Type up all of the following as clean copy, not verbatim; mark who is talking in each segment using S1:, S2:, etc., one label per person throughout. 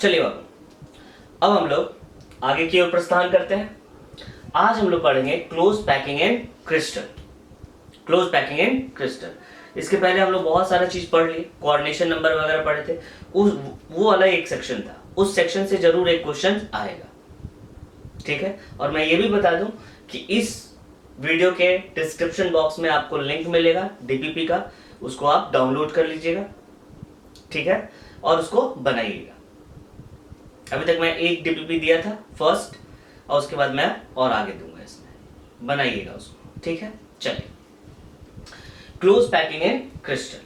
S1: चलिए बाबू, अब हम लोग आगे की ओर प्रस्थान करते हैं। आज हम लोग पढ़ेंगे close packing and crystal. Close packing and crystal. इसके पहले हम लोग बहुत सारा चीज पढ़ लिए, कोऑर्डिनेशन नंबर वगैरह पढ़े थे। वो वाला एक सेक्शन था, उस सेक्शन से जरूर एक क्वेश्चन आएगा, ठीक है। और मैं ये भी बता दूं कि इस वीडियो के डिस्क्रिप्शन बॉक्स में आपको लिंक मिलेगा डीपीपी का, उसको आप डाउनलोड कर लीजिएगा, ठीक है, और उसको बनाइएगा। अभी तक मैं एक डीपीपी दिया था फर्स्ट, और उसके बाद मैं और आगे दूंगा, इसमें बनाइएगा उसको, ठीक है। चलिए, क्लोज पैकिंग एंड क्रिस्टल।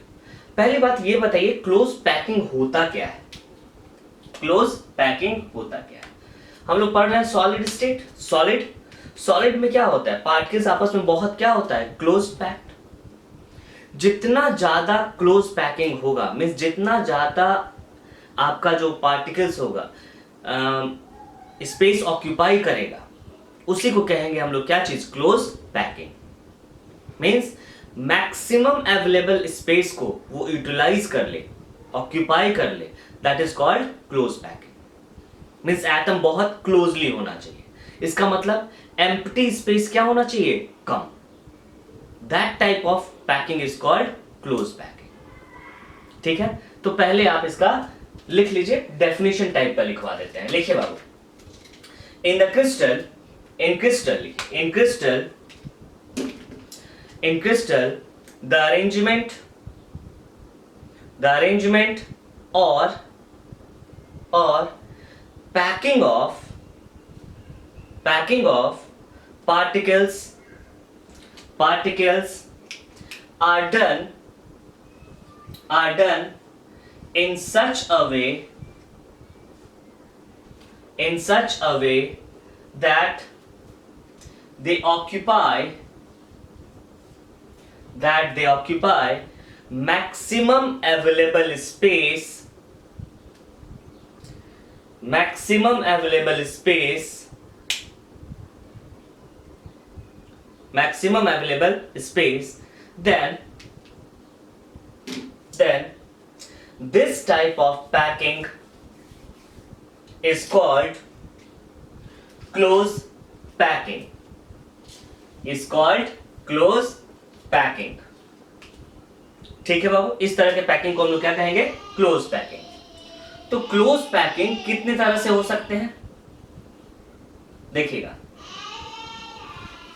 S1: पहली बात ये बताइए, क्लोज पैकिंग होता क्या है? क्लोज पैकिंग होता क्या है? हम लोग पढ़ रहे हैं सॉलिड स्टेट। सॉलिड में क्या होता है? पार्टिकल्स आपस में बहुत क्या होता है? Close packed. जितना ज्यादा क्लोज पैकिंग होगा, मीन्स जितना ज्यादा आपका जो पार्टिकल्स होगा स्पेस ऑक्यूपाई करेगा, उसी को कहेंगे हम लोग क्या चीज? Close packing. Means maximum available space को वो यूटिलाइज कर ले, ऑक्यूपाई कर ले, that is called close packing. Means atom बहुत क्लोजली होना चाहिए। इसका मतलब एम्प्टी स्पेस क्या होना चाहिए? कम। That type of packing is called close packing, ठीक है। तो पहले आप इसका लिख लीजिए, डेफिनेशन टाइप का लिखवा देते हैं। लिखिए बाबू, इन crystal the arrangement or packing of particles are done in such a way that they occupy maximum available space then this type of packing is called close packing. ठीक है बाबू, इस तरह के पैकिंग को हम लोग क्या कहेंगे? Close packing. तो क्लोज पैकिंग कितने तरह से हो सकते हैं? देखिएगा,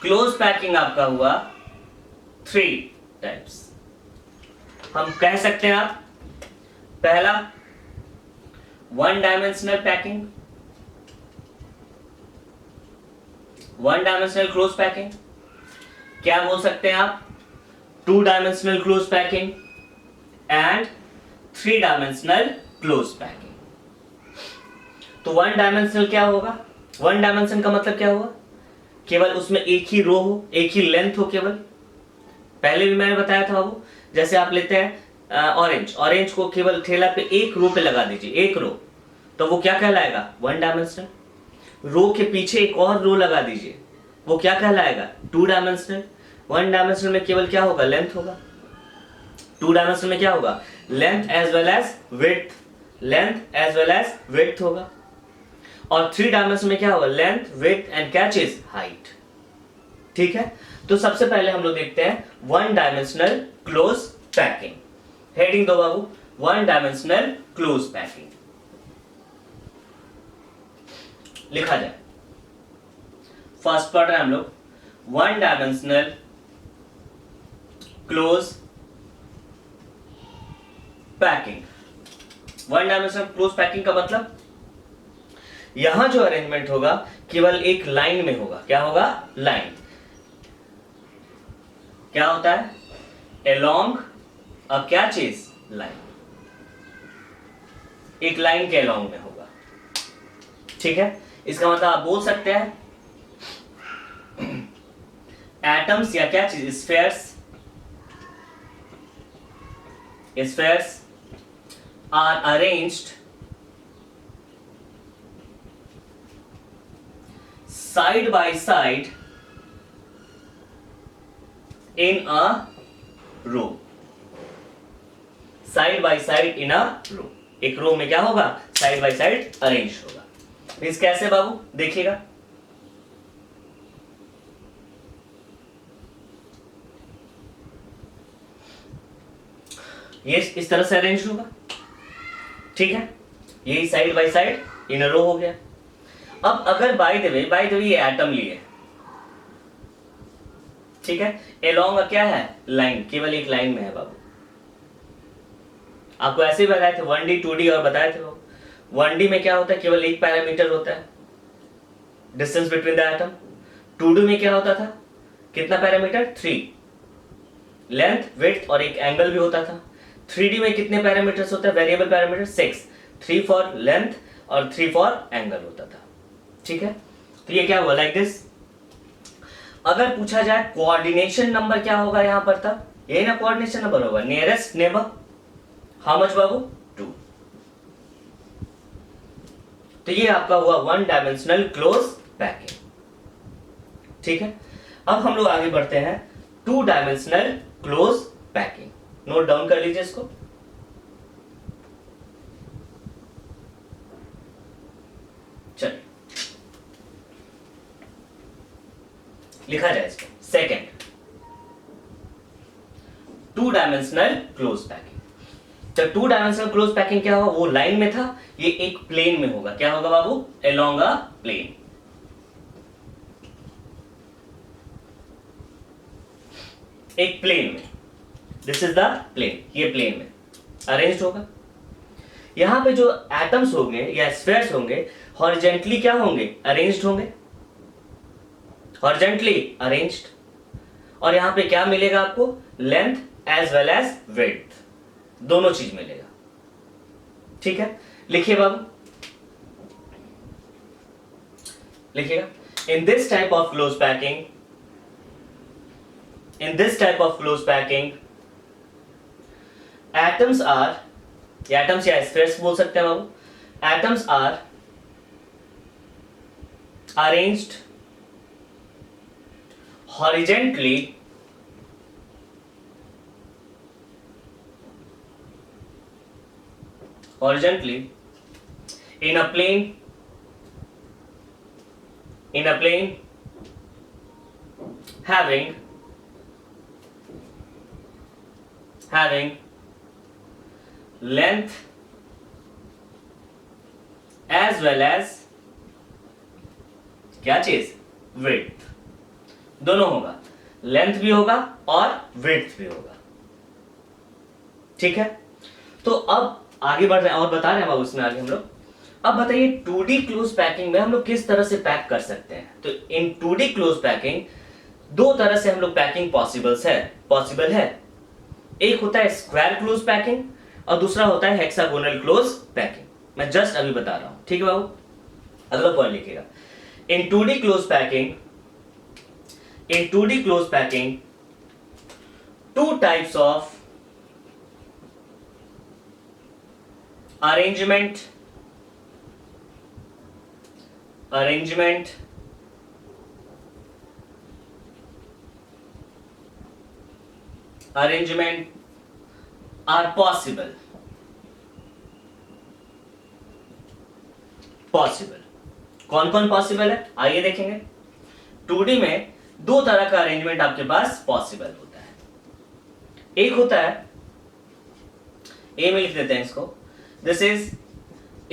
S1: क्लोज पैकिंग आपका हुआ 3 टाइप्स। हम कह सकते हैं आप, पहला one dimensional packing, one dimensional close packing. क्या बोल सकते हैं आप? 2 dimensional close packing and 3 dimensional close packing. तो वन डायमेंशनल क्या होगा? वन डायमेंशन का मतलब क्या हुआ? केवल उसमें एक ही रो हो, एक ही लेंथ हो केवल। पहले भी मैंने बताया था बाबू, जैसे आप लेते हैं ऑरेंज को केवल ठेला पे एक रो पे लगा दीजिए, एक रो, तो वो क्या कहलाएगा? One dimensional. रो के पीछे एक और रो लगा दीजिए, वो क्या कहलाएगा? 2 डायमेंशनल। वन डायमेंशनल में केवल क्या होगा? लेंथ होगा। 2 डायमेंशनल में क्या होगा? Length as well as width होगा। और 3 डायमेंशन में क्या होगा? लेंथ, विड्थ एंड क्या चीज? हाइट, ठीक है। तो सबसे पहले हम लोग देखते हैं one dimensional close packing. Heading दो बाबू, वन डायमेंशनल क्लोज पैकिंग लिखा जाए। फर्स्ट पढ़ रहे हैं हम लोग, one dimensional close packing. One dimensional close packing का मतलब, यहां जो अरेंजमेंट होगा केवल एक लाइन में होगा। क्या होगा? लाइन। क्या होता है? अलोंग अ क्या चीज? लाइन। एक लाइन के अलोंग में होगा, ठीक है। इसका मतलब आप बोल सकते हैं एटम्स या क्या चीज? Spheres are arranged side by side in a row. Side by side in a row, एक रो में क्या होगा, साइड बाय साइड अरेंज होगा। मींस कैसे बाबू, देखिएगा, ये इस तरह से अरेंज होगा, ठीक है, यही साइड बाय साइड इन रो हो गया। अब अगर बाय द वे ये एटम लिए, ठीक है, एलोंग क्या है, लाइन, केवल एक लाइन में है बाबू। आपको ऐसे ही बताए थे 1D 2D और बताए थे वो 1D में क्या होता है, केवल एक पैरामीटर होता है, distance between the atom. 2D में क्या होता था, कितना पैरामीटर, 3, लेंथ, विड्थ और एक एंगल भी होता था। 3D में कितने पैरामीटर्स होता है, वेरिएबल पैरामीटर 6, 3 फॉर लेंथ और 3 फॉर एंगल होता था, ठीक है। तो ये क्या हुआ, लाइक दिस। अगर पूछा जाए कोऑर्डिनेशन नंबर क्या होगा यहां पर, तब ये ना कोऑर्डिनेशन नंबर होगा, नियरेस्ट नेबर, हाउ मच बाबू, 2। तो ये आपका हुआ 1 डायमेंशनल क्लोज पैकिंग, ठीक है। अब हम लोग आगे बढ़ते हैं 2 dimensional close packing. Note down कर लीजिए इसको। चलिए लिखा जाए इसको, सेकेंड 2 डायमेंशनल क्लोज पैकिंग। तो 2 डायमेंशनल क्लोज पैकिंग क्या होगा, वो लाइन में था, ये एक प्लेन में होगा। क्या होगा बाबू, अलोंग अ प्लेन। एक प्लेन में, दिस इज द प्लेन, ये प्लेन में अरेंज होगा। यहां पे जो एटम्स होंगे या स्फीयर्स होंगे हॉरिजेंटली क्या होंगे, अरेंज्ड होंगे, हॉरिजेंटली अरेंज्ड। और यहां पे क्या मिलेगा आपको, length as well as width, दोनों चीज मिलेगा, ठीक है। लिखिए बाबू, लिखिएगा, in this type of close packing, in this type of close packing atoms are, या atoms या spheres बोल सकते हैं बाबू, atoms are arranged horizontally in a plane having length as well as क्या चीज, width, दोनों होगा, लेंथ भी होगा और width भी होगा, ठीक है। तो अब आगे बढ़ रहे हैं और बता रहे हैं बाबू इसमें आगे हम लोग। अब बताइए 2D क्लोज पैकिंग में हम लोग किस तरह से पैक कर सकते हैं। तो इन 2D क्लोज पैकिंग दो तरह से हम लोग पैकिंग पॉसिबल है। एक होता है स्क्वायर क्लोज पैकिंग और दूसरा होता है हेक्सागोनल क्लोज पैकिंग। मैं जस्ट अभी बता रहा हूं, ठीक है बाबू। अगला पॉइंट लिखिएगा, इन 2D close packing two types of arrangement are possible। कौन कौन पॉसिबल है आइए देखेंगे। 2D में दो तरह का अरेंजमेंट आपके पास पॉसिबल होता है। एक होता है, ए में लिख देते हैं इसको, this is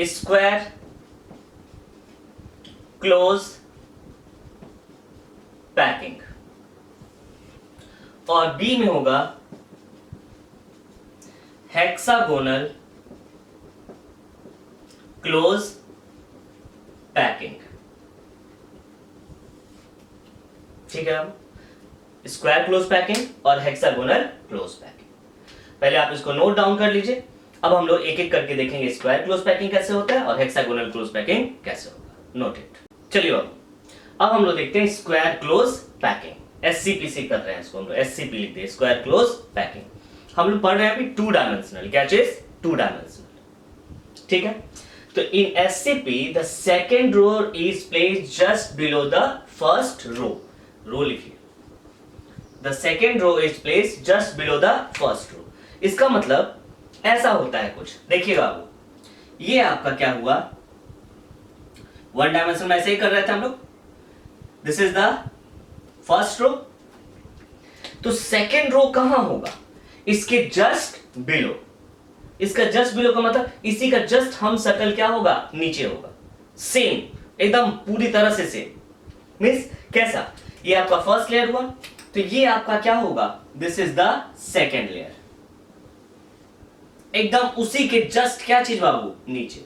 S1: square close packing, और बी में होगा हेक्सागोनल क्लोज पैकिंग, ठीक है। अब स्क्वायर क्लोज पैकिंग और हेक्सागोनल क्लोज पैकिंग, पहले आप इसको नोट डाउन कर लीजिए। अब हम लोग एक एक करके देखेंगे स्क्वायर क्लोज पैकिंग कैसे होता है और हेक्सागोनल क्लोज पैकिंग कैसे होगा। Note it. चलिए अब हम लोग देखते हैं स्क्वायर क्लोज पैकिंग। एससीपीसी कर रहे हैं इसको हम लोग, एससीपी लिख दिए, स्क्वायर क्लोज पैकिंग। हम लोग पढ़ रहे हैं अभी 2 डायमेंशनल, क्या चीज, 2 डायमेंशनल, ठीक है। तो in SCP the second row is placed just below the first row लिखिए, the second row is placed just below the first row. इसका मतलब ऐसा होता है कुछ, देखिएगा बाबू, ये आपका क्या हुआ, वन डायमेंशन में ऐसे ही कर रहे थे हम लोग। This is the first row. तो सेकेंड रो कहां होगा, इसके जस्ट बिलो। इसका जस्ट बिलो का मतलब इसी का जस्ट हम सर्कल क्या होगा, नीचे होगा। सेम, एकदम पूरी तरह से सेम। मींस कैसा, ये आपका फर्स्ट लेयर हुआ, तो ये आपका क्या होगा, this is the second layer. एकदम उसी के जस्ट क्या चीज बाबू, नीचे।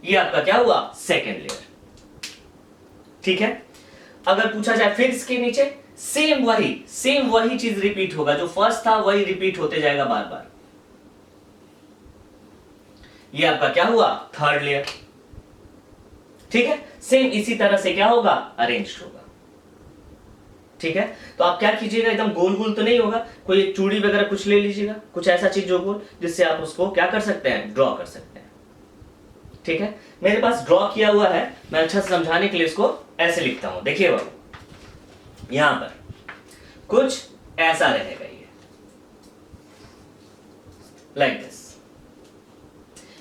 S1: ये आपका क्या हुआ, सेकेंड लेयर। ठीक है। अगर पूछा जाए फिर इसके नीचे, सेम वही चीज रिपीट होगा, जो फर्स्ट था वही रिपीट होते जाएगा बार बार। ये आपका क्या हुआ, थर्ड लेयर। ठीक है। सेम इसी तरह से क्या होगा, अरेंज्ड होगा। ठीक है। तो आप क्या कीजिएगा, एकदम गोल गोल तो नहीं होगा, कोई एक चूड़ी वगैरह कुछ ले लीजिएगा, कुछ ऐसा चीज जो गोल, जिससे आप उसको क्या कर सकते हैं, ड्रॉ कर सकते हैं। ठीक है। मेरे पास ड्रॉ किया हुआ है, मैं अच्छा से समझाने के लिए इसको ऐसे लिखता हूं। देखिए बाबू, यहां पर कुछ ऐसा रहेगा, ये लाइक दिस।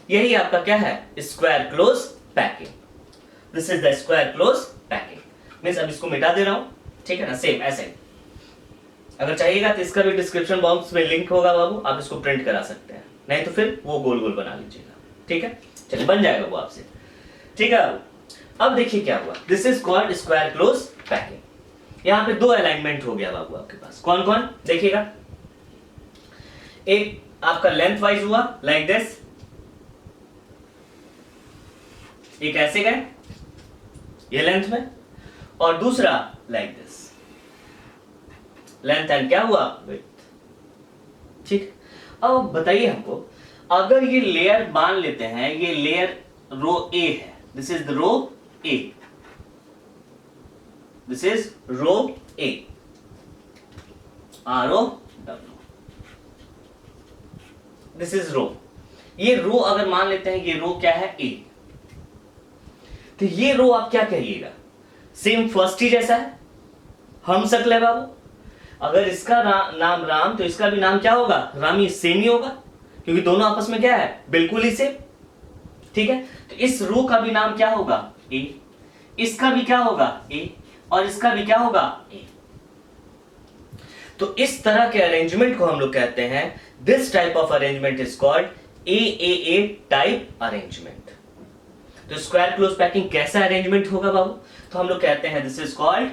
S1: यही आपका क्या है, square close packing. This is the square close packing. Means अब इसको मिटा दे रहा हूं, ठीक है ना, सेम ऐसे। अगर चाहिएगा तो इसका भी डिस्क्रिप्शन बॉक्स में लिंक होगा बाबू, आप इसको प्रिंट करा सकते हैं, नहीं तो फिर वो गोल गोल बना लीजिएगा। ठीक है, चलिए बन जाएगा वो आपसे। ठीक है। अब देखिए क्या हुआ, this is called square close packing. यहां पे दो अलाइनमेंट हो गया बाबू आपके पास, कौन कौन देखिएगा। एक आपका लेंथ वाइज हुआ लाइक दिस, एक ऐसे गए ये लेंथ में, और दूसरा लाइक दिस, लेंथ एंड क्या हुआ, विड्थ। ठीक। अब बताइए हमको, अगर ये लेयर मान लेते हैं, ये लेयर रो ए है, this is the row A, this is row A, R O W, this is row. ये रो अगर मान लेते हैं, ये रो क्या है, ए, तो ये रो आप क्या कहिएगा, सेम फर्स्ट ही जैसा है, हम शक्ल है बाबू। अगर इसका नाम राम, तो इसका भी नाम क्या होगा, रामी, सेम ही होगा, क्योंकि दोनों आपस में क्या है, बिल्कुल ही सेम। ठीक है। तो इस रो का भी नाम क्या होगा, ए, इसका भी क्या होगा, ए, और इसका भी क्या होगा, ए। तो इस तरह के अरेंजमेंट को हम लोग कहते हैं, this type of arrangement is called a type arrangement. तो स्क्वायर क्लोज पैकिंग कैसा अरेंजमेंट होगा बाबू, तो हम लोग कहते हैं दिस इज कॉल्ड,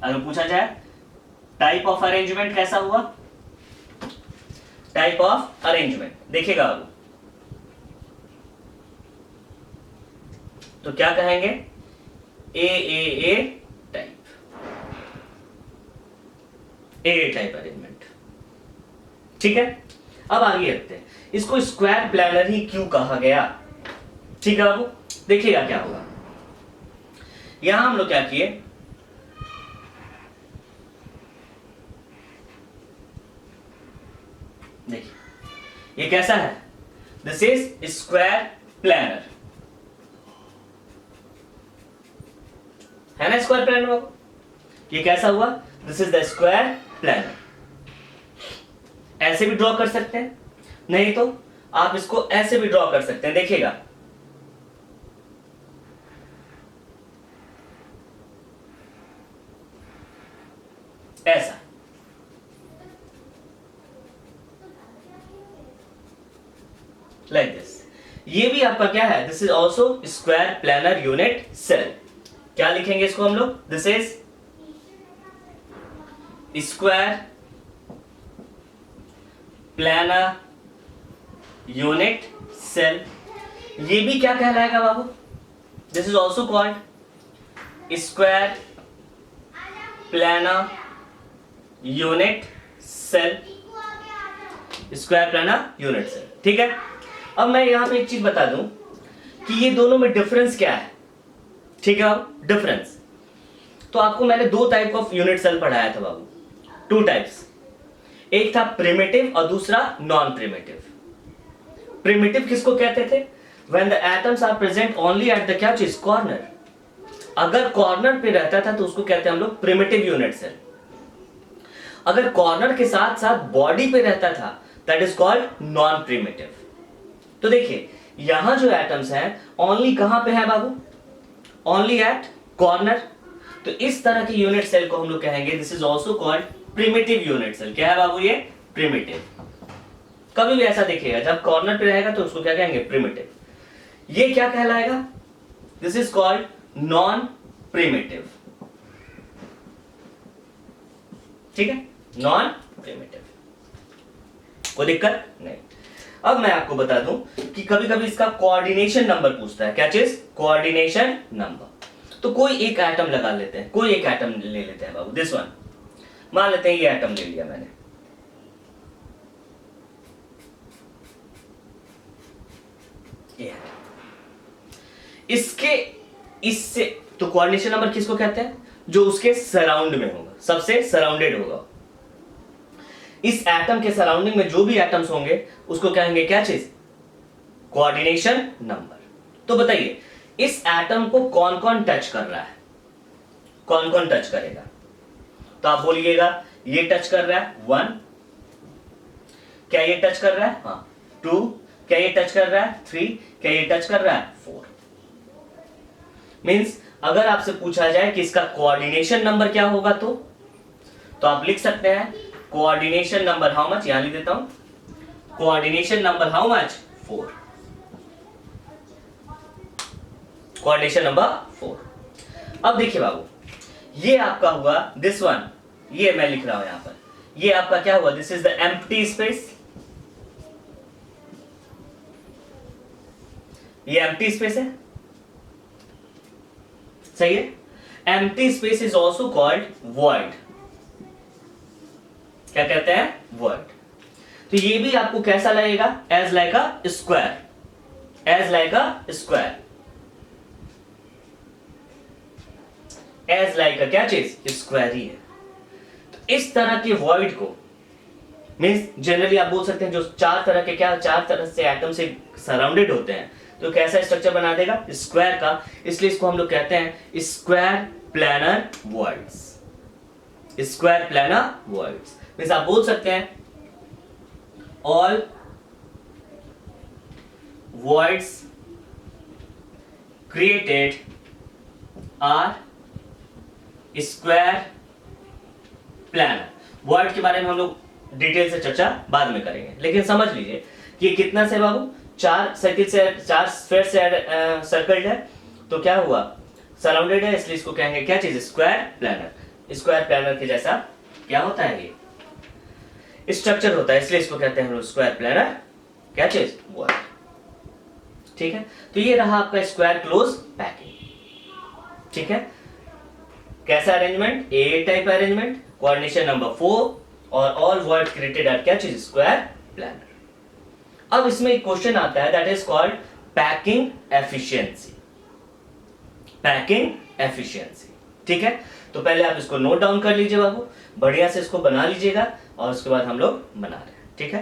S1: अगर पूछा जाए टाइप ऑफ अरेंजमेंट कैसा हुआ, टाइप ऑफ अरेंजमेंट देखिएगा बाबू, तो क्या कहेंगे, ए टाइप, ए टाइप अरेंजमेंट। ठीक है। अब आगे रखते हैं, इसको स्क्वायर प्लानर ही क्यों कहा गया। ठीक है बाबू, देखिएगा क्या होगा। यहां हम लोग क्या किए, देखिए ये कैसा है, दिस इज स्क्वायर प्लानर, है ना स्क्वायर प्लानर बाबू। ये कैसा हुआ, this is the square planar. ऐसे भी ड्रॉ कर सकते हैं, नहीं तो आप इसको ऐसे भी ड्रॉ कर सकते हैं। देखिएगा ऐसा, लाइक दिस। ये भी आपका क्या है, this is also square planar unit cell. क्या लिखेंगे इसको हम लोग, this is square planar unit cell. ये भी क्या कहलाएगा बाबू, this is also called square planar unit cell, square planar unit cell. ठीक है। अब मैं यहां पे एक चीज बता दूं कि ये दोनों में डिफरेंस क्या है। ठीक है बाबू, डिफरेंस तो आपको मैंने दो टाइप ऑफ यूनिट सेल पढ़ाया था बाबू, टू टाइप्स, एक था प्रिमिटिव और दूसरा नॉन प्रिमिटिव। प्रिमिटिव किसको कहते थे, when the atoms are present only at the क्या चीज, कॉर्नर। अगर कॉर्नर पे रहता था तो उसको कहते हैं हम लोग प्रिमिटिव यूनिट सेल। अगर कॉर्नर के साथ साथ बॉडी पे रहता था, that is called non primitive. तो देखिए यहां जो एटम्स हैं ओनली कहां पे है बाबू, ओनली एट कॉर्नर। तो इस तरह के यूनिट सेल को हम लोग कहेंगे this is also called primitive unit cell. क्या है बाबू ये, प्रिमिटिव। कभी भी ऐसा देखिएगा जब कॉर्नर पे रहेगा तो उसको क्या कहेंगे, प्रिमिटिव। ये क्या कहलाएगा, this is called non primitive. ठीक है, नॉन प्रिमिटिव, कोई दिक्कत नहीं। अब मैं आपको बता दूं कि कभी कभी इसका कोऑर्डिनेशन नंबर पूछता है। क्या चीज, कोऑर्डिनेशन नंबर। तो कोई एक एटम लगा लेते हैं, कोई एक एटम ले लेते हैं बाबू, दिस वन। मान लेते हैं ये एटम ले लिया मैंने, ये इसके इससे तो कोऑर्डिनेशन नंबर किसको कहते हैं, जो उसके सराउंड में होगा, सबसे सराउंडेड होगा। इस एटम के सराउंडिंग में जो भी एटम्स होंगे उसको कहेंगे क्या चीज, कोऑर्डिनेशन नंबर। तो बताइए इस एटम को कौन कौन टच कर रहा है, कौन कौन टच करेगा। तो आप बोलिएगा ये टच कर रहा है 1, क्या ये टच कर रहा है, हाँ 2, क्या ये टच कर रहा है 3, क्या ये टच कर रहा है 4। मींस अगर आपसे पूछा जाए कि इसका कोऑर्डिनेशन नंबर क्या होगा तो आप लिख सकते हैं कोऑर्डिनेशन नंबर हाउ मच, यहां लिख देता हूं, coordination number how much 4, coordination number 4। अब देखिए बाबू ये आपका हुआ दिस वन, ये मैं लिख रहा हूं यहां पर, ये आपका क्या हुआ, this is the empty space, ये एम्प्टी स्पेस है, सही है। Empty space is also called void, क्या कहते हैं, वॉइड। तो ये भी आपको कैसा लगेगा, as like a square, as like a square, as like a क्या चीज, स्क्वायर ही है। तो इस तरह के वॉइड को मीन्स जनरली आप बोल सकते हैं जो चार तरह से एटम से सराउंडेड होते हैं, तो कैसा स्ट्रक्चर बना देगा, स्क्वायर का। इसलिए इसको हम लोग कहते हैं square planar voids, square planar voids. Means आप बोल सकते हैं all voids created are square planar. Void के बारे में हम लोग डिटेल से चर्चा बाद में करेंगे, लेकिन समझ लीजिए कि कितना से बाबू, चार सर्किल से, चार स्फीयर से सर्कल्ड है, तो क्या हुआ, सराउंडेड है, इसलिए इसको कहेंगे क्या चीज, स्क्वायर प्लैनर। स्क्वायर प्लैनर के जैसा क्या होता है, ये स्ट्रक्चर होता है, इसलिए इसको कहते हैं हम लोग स्क्वायर प्लैनर क्या चीज, वॉइड। ठीक है, तो ये रहा आपका स्क्वायर क्लोज पैकिंग। ठीक है, कैसा अरेंजमेंट, ए टाइप अरेंजमेंट, कोऑर्डिनेशन नंबर 4 और ऑल वॉइड क्रिएटेड आर क्या चीज, स्क्वायर प्लैनर। अब इसमें एक क्वेश्चन आता है that is called packing efficiency, packing efficiency. ठीक है, तो पहले आप इसको नोट डाउन कर लीजिए बाबू, बढ़िया से इसको बना लीजिएगा और उसके बाद हम लोग बना रहे हैं। ठीक है,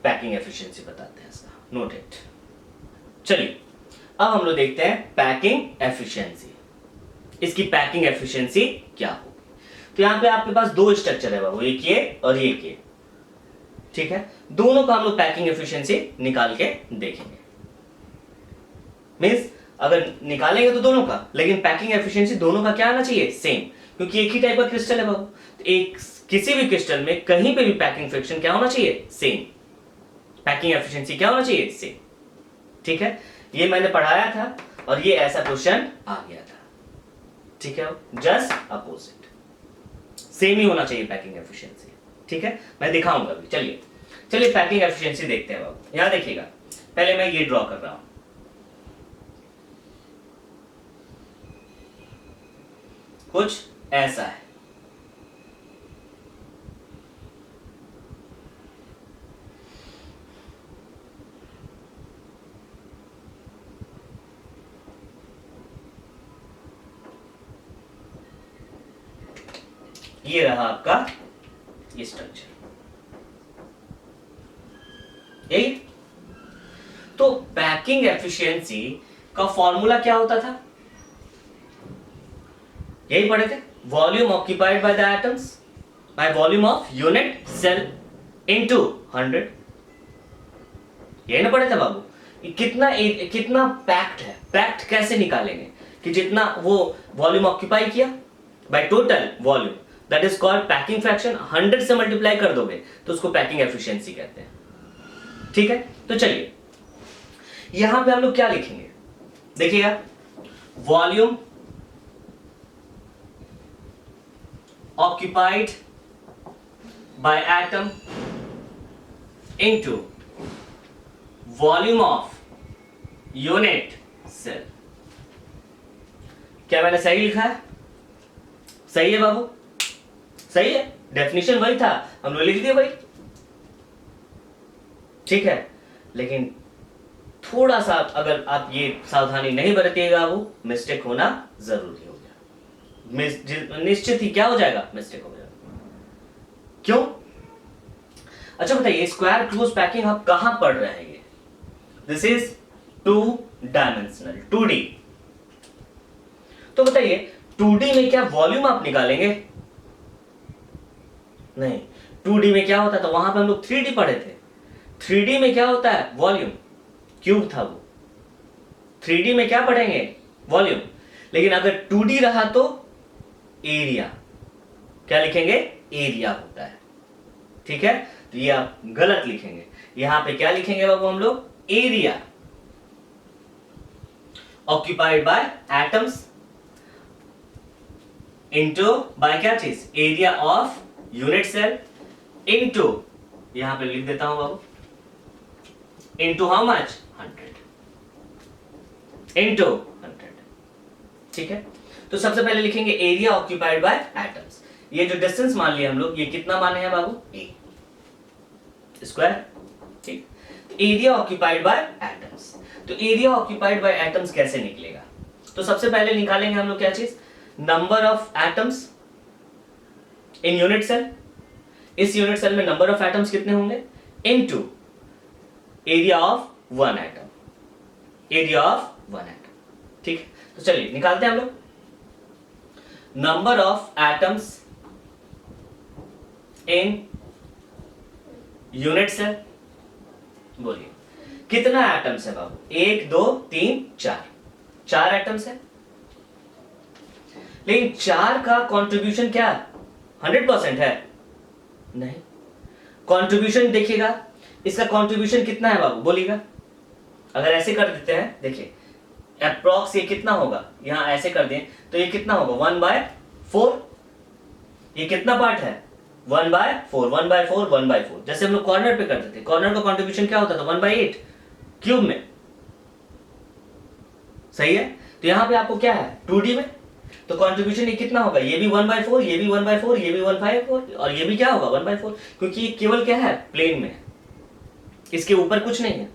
S1: पैकिंग एफिशिएंसी बताते हैं इसका, नोट इट। चलिए अब हम लोग देखते हैं पैकिंग एफिशिएंसी, इसकी पैकिंग एफिशिएंसी क्या होगी। तो यहां पे आपके पास दो स्ट्रक्चर है बाबू, एक ये और एक ये। ठीक है, दोनों का हम लोग पैकिंग एफिशिएंसी निकाल के देखेंगे। मींस अगर निकालेंगे तो दोनों का, लेकिन पैकिंग एफिशिएंसी दोनों का क्या आना चाहिए, सेम, क्योंकि एक ही टाइप का क्रिस्टल है बाबू। तो एक किसी भी क्रिस्टल में कहीं पे भी पैकिंग फ्रिक्शन क्या होना चाहिए, सेम, पैकिंग एफिशिएंसी क्या होना चाहिए, सेम। ठीक है, ये मैंने पढ़ाया था और ये ऐसा क्वेश्चन आ गया था। ठीक है, जस्ट अपोजिट, सेम ही होना चाहिए पैकिंग एफिशिएंसी। ठीक है, मैं दिखाऊंगा अभी। चलिए चलिए पैकिंग एफिशिएंसी देखते हैं बाबू। यहां देखिएगा, पहले मैं ये ड्रॉ कर रहा हूं, कुछ ऐसा है। ये रहा आपका ये स्ट्रक्चर, यही। तो पैकिंग एफिशिएंसी का फॉर्मूला क्या होता था, यही पढ़े थे, volume occupied by the atoms by volume of unit cell into 100, यही ना पढ़े थे बाबू। कितना पैक्ड है, पैक्ड कैसे निकालेंगे कि जितना वो वॉल्यूम ऑक्यूपाई किया by total volume, that is called packing fraction. 100 से मल्टीप्लाई कर दोगे तो उसको पैकिंग एफिशिएंसी कहते हैं। ठीक है, तो चलिए यहां पे हम लोग क्या लिखेंगे, देखिएगा, volume occupied by atom into volume of unit cell। क्या मैंने सही लिखा है? सही है बाबू, सही है, डेफिनेशन वही था, हम लोग लिख दिए वही। ठीक है, लेकिन थोड़ा सा अगर आप ये सावधानी नहीं बरतिएगा वो मिस्टेक होना जरूरी हो गया, निश्चित ही क्या हो जाएगा, मिस्टेक हो जाएगा। क्यों? अच्छा बताइए, स्क्वायर क्लोज पैकिंग आप कहां पढ़ रहे हैं? ये दिस इज 2 डायमेंशनल 2D। तो बताइए 2D में क्या वॉल्यूम आप निकालेंगे? नहीं, 2D में क्या होता था, वहां पे हम लोग 3D पढ़े थे। 3D में क्या होता है, वॉल्यूम, क्यूब था वो। 3D में क्या पढ़ेंगे, वॉल्यूम। लेकिन अगर 2D रहा तो एरिया, क्या लिखेंगे, एरिया होता है। ठीक है, तो ये आप गलत लिखेंगे, यहां पे क्या लिखेंगे बाबू हम लोग, area occupied by atoms into by क्या चीज, area of unit cell into, यहां पे लिख देता हूं बाबू, इनटू हाउ मच, 100 इनटू 100। ठीक है, तो सबसे पहले लिखेंगे एरिया ऑक्यूपाइड बाय एटम्स। ये जो डिस्टेंस मान लिया हम लोग, ये कितना माने हैं बाबू, ए स्क्वायर। ठीक, एरिया ऑक्यूपाइड बाय एटम्स। तो एरिया ऑक्यूपाइड बाय एटम्स कैसे निकलेगा? तो सबसे पहले निकालेंगे हम लोग क्या चीज, number of atoms in unit cell. इस यूनिट सेल में नंबर ऑफ एटम्स कितने होंगे, into area of one atom, area of one atom. ठीक है, तो चलिए निकालते हैं हम लोग, number of atoms in unit cell. बोलिए कितना एटम्स है बाबू, 1 2 3 4, 4 एटम्स है। लेकिन 4 का कंट्रीब्यूशन क्या 100% है? नहीं, कंट्रीब्यूशन देखिएगा, इसका कंट्रीब्यूशन कितना है बाबू, बोलिएगा। अगर ऐसे कर देते हैं, देखिए अप्रॉक्स ये कितना होगा, यहां ऐसे कर दें तो ये कितना होगा, 1/4। ये कितना पार्ट है, 1/4, 1/4, 1/4। जैसे हम लोग कॉर्नर पे करते थे, कॉर्नर का कंट्रीब्यूशन क्या होता था, 1/8 क्यूब में। सही है, तो यहां पे आपको क्या है, 2D में, तो कंट्रीब्यूशन ये कितना होगा, ये भी 1/4, ये भी 1/4, ये भी 1/4 और ये भी क्या होगा, 1/4, क्योंकि ये केवल क्या है, प्लेन में है, इसके ऊपर कुछ नहीं है,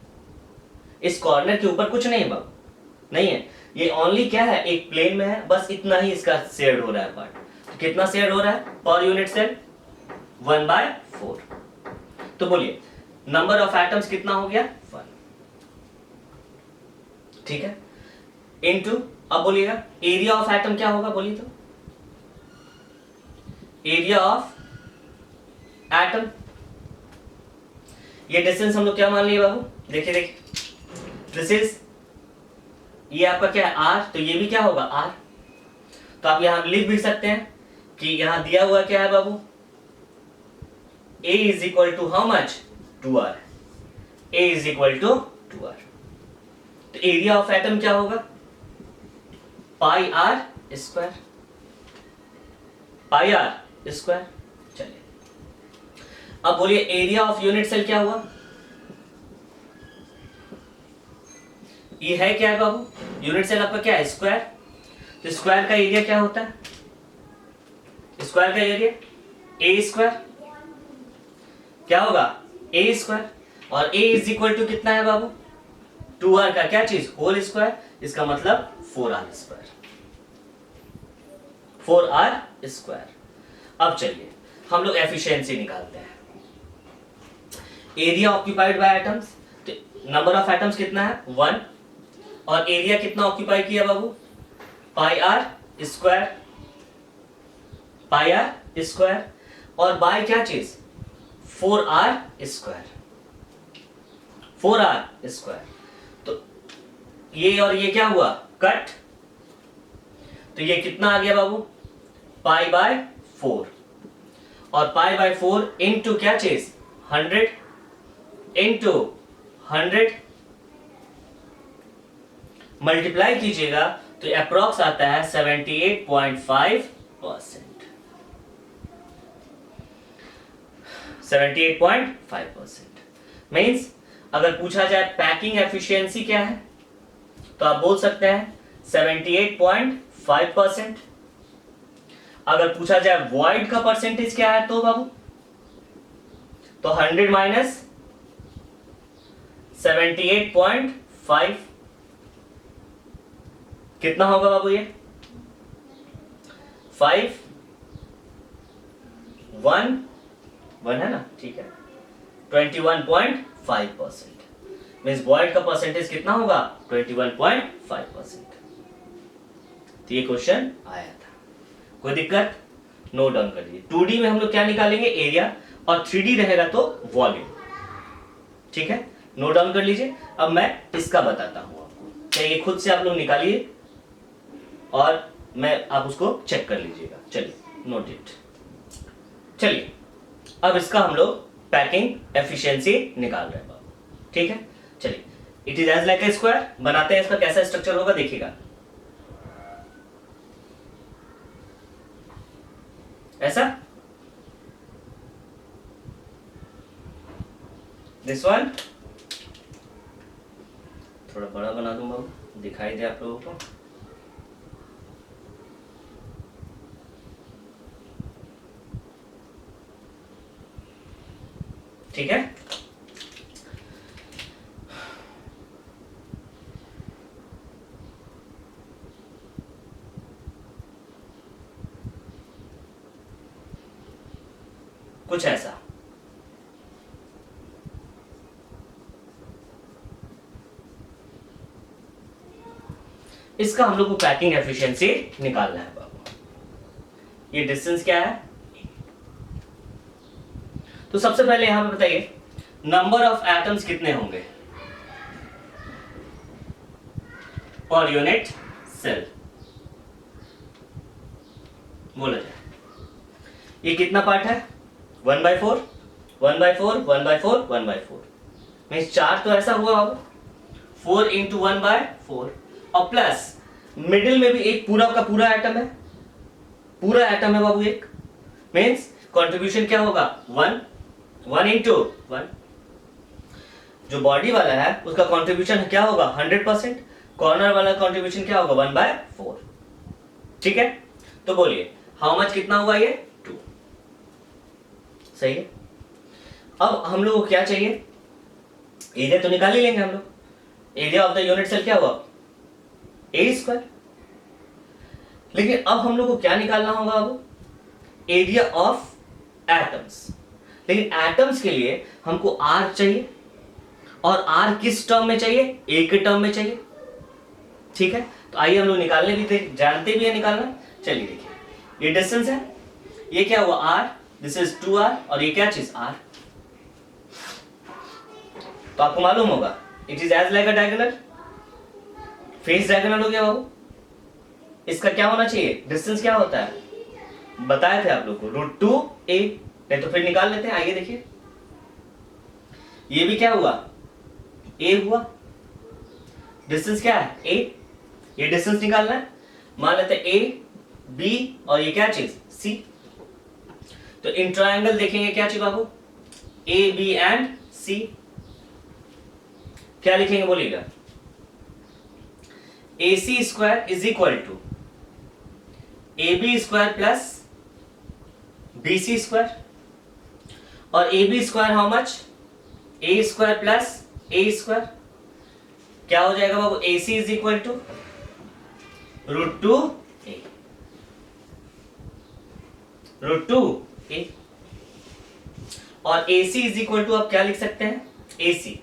S1: इस कॉर्नर के ऊपर कुछ नहीं है बाबू, नहीं है, ये ओनली क्या है, एक प्लेन में है, बस इतना ही इसका शेयर हो रहा है पार्ट। तो कितना शेयर हो रहा है पर यूनिट सेल, 1/4। तो बोलिए नंबर ऑफ एटम्स कितना हो गया, 1। ठीक है, इनटू, अब बोलिएगा एरिया ऑफ एटम क्या होगा, बोलिए तो, एरिया ऑफ एटम, ये डिस्टेंस हम लोग क्या मान लिए बाबू, देखिए देखिए, दिस इज, ये आपका क्या है, आर, तो ये भी क्या होगा, आर। तो आप यहां लिख भी सकते हैं कि यहां दिया हुआ क्या है बाबू, A is equal to how much, 2r, A is equal to 2r। तो एरिया ऑफ एटम क्या होगा, pi are square, pi are square. चलिए अब बोलिए एरिया ऑफ यूनिट सेल क्या हुआ, ये है क्या है बाबू, यूनिट सेल आपका क्या है, स्क्वायर। तो स्क्वायर का एरिया क्या होता है, स्क्वायर का एरिया ए स्क्वायर, क्या होगा, ए स्क्वायर, और ए इज इक्वल टू कितना है बाबू, 2r का क्या चीज, होल स्क्वायर, इसका मतलब 4r स्क्वायर, 4r स्क्वायर। अब चलिए हम लोग एफिशिएंसी निकालते हैं, area occupied by atoms, number of atoms कितना है, 1, और एरिया कितना ऑक्यूपाई किया बाबू, pi are square, pi are square, और बाय क्या चीज, 4r स्क्वायर, 4r स्क्वायर। ये और ये क्या हुआ, कट, तो ये कितना आ गया बाबू, π/4, और π/4 इंटू क्या चीज, 100 इंटू 100 मल्टीप्लाई कीजिएगा तो अप्रोक्स आता है 78.5%। 78.5% मीन्स अगर पूछा जाए पैकिंग एफिशिएंसी क्या है तो आप बोल सकते हैं 78.5%। अगर पूछा जाए वॉइड का परसेंटेज क्या है तो बाबू, तो 100 माइनस 78.5 कितना होगा बाबू, ये 5 1 1 है ना, ठीक है, 21.5%। मीन्स वॉइड का परसेंटेज कितना होगा, 21.5%। तो ये क्वेश्चन आया था, कोई दिक्कत, नोट डाउन कर लीजिए। 2D में हम लोग क्या निकालेंगे, एरिया, और 3D रहेगा तो वॉल्यूम, ठीक है, नोट डाउन कर लीजिए। अब मैं इसका बताता हूं आपको, चाहिए खुद से आप लोग निकालिए और आप उसको चेक कर लीजिएगा। चलिए नोट इट। चलिए अब इसका हम लोग पैकिंग एफिशिएंसी निकाल रहे हैं बाबू, ठीक है। चलिए it is as like a square, बनाते हैं, इसका कैसा स्ट्रक्चर होगा देखिएगा, ऐसा, दिस वन, थोड़ा बड़ा बना दूंगा दिखाई दे आप लोगों को, ठीक है। कुछ ऐसा, इसका हम लोग को पैकिंग एफिशिएंसी निकालना है बाबू। ये डिस्टेंस क्या है, तो सबसे पहले यहां पे बताइए नंबर ऑफ एटम्स कितने होंगे पर यूनिट सेल, बोला जाए ये कितना पार्ट है, 1/4 1/4 1/4 1/4, मीन्स 4 तो ऐसा हुआ बाबू, 4 इंटू 1/4, और प्लस मिडिल में भी एक पूरा का पूरा एटम है, पूरा एटम है बाबू एक, मीन्स कंट्रीब्यूशन क्या होगा, 1 इंटू 1। जो बॉडी वाला है उसका कंट्रीब्यूशन क्या होगा, 100%, कॉर्नर वाला कंट्रीब्यूशन क्या होगा, 1/4, ठीक है। तो बोलिए हाउ मच कितना हुआ, ये 2, सही है। अब हम लोग को क्या चाहिए, एरिया तो निकाल ही लेंगे हम लोग, area of the unit cell क्या हुआ, A², लेकिन अब हम लोग को क्या निकालना होगा अब, एरिया ऑफ एटम्स, लेकिन एटम्स के लिए हमको R चाहिए, और R किस टर्म में चाहिए, A के टर्म में चाहिए, ठीक है। तो आइए हम लोग निकालने भी थे, जानते भी है निकालना। चलिए देखिए ये डिस्टेंस है, ये क्या हुआ R, दिस इज 2R, और ये क्या चीज R, तो आपको मालूम होगा it is as like a diagonal, face diagonal हो गया बाबू। इसका क्या होना चाहिए, डिस्टेंस क्या होता है, बताए थे आप लोग को, √2a, नहीं तो फिर निकाल लेते हैं। आइए देखिए ये भी क्या हुआ, a हुआ, डिस्टेंस क्या है a, ये डिस्टेंस निकालना है, मान लेते हैं a b और ये क्या चीज c, तो इन ट्रायंगल देखेंगे क्या चीज बाबू, a b एंड c, क्या लिखेंगे बोलिएगा, AC² is equal to AB² plus BC², और AB² how much, A² plus A², क्या हो जाएगा बाबू, AC is equal to √2a, √2a, और AC इज इक्वल टू आप क्या लिख सकते हैं, AC